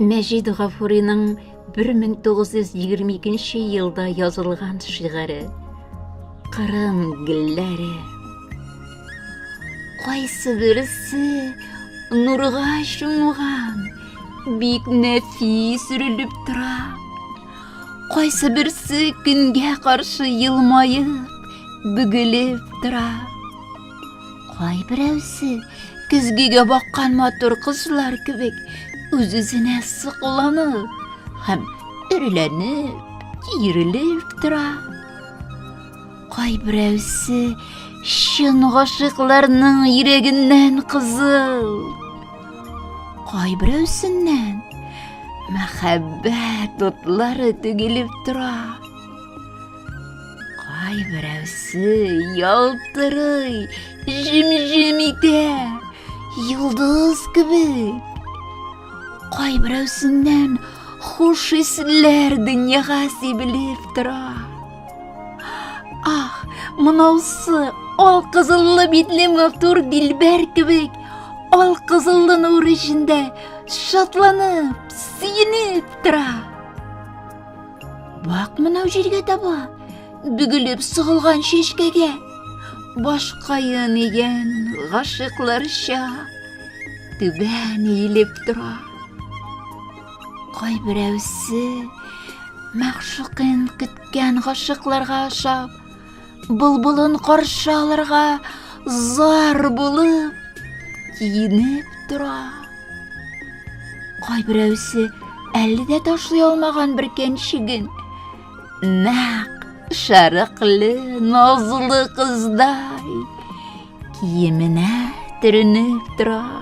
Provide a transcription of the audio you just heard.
Мәжит Гафуриның 1922 елда язылған шиғыры «Қырым гүлләре». Қайсы бірісі нұрға шумған, бик нәфис үріліп тұра. Қайсы бірісі күнге қаршы елмайып, бүгіліп тұра. Қай біреусі күзгеге баққан матур қызлар кебек үз-үзіне сықланып, һәм үрленіп, тиеріліп тұра. Қай біреусі шын ғашықларның ирегінен қызыл. Қай біреусінен мәхәббәт отлары төгіліп тұра. Қай біреусі ялтырый, жим-жим ите, йылдыз кебек. Қай біреусінен хуш исләр дөньяға себіліп тұра. Ах, мынаусы ал қызыллы битле матур дилбәр кебек, ал қызыллы нур ішінде шатланып, сүйініп тұра. Бақ мынау жерге таба, бүгіліп сұғылған шешкеге, башқайын еген ғашықларша түбән иіліп тұра. Қай біреусі мәғшұқын күткен ғашықларға ашап, бұлбұлын қаршы аларға зар болып киініп тұра. Қай біреусі әлі де ташлай алмаған бір кәншігін нәқ шарықлы, назлы қыздай киіміне түрініп тұра.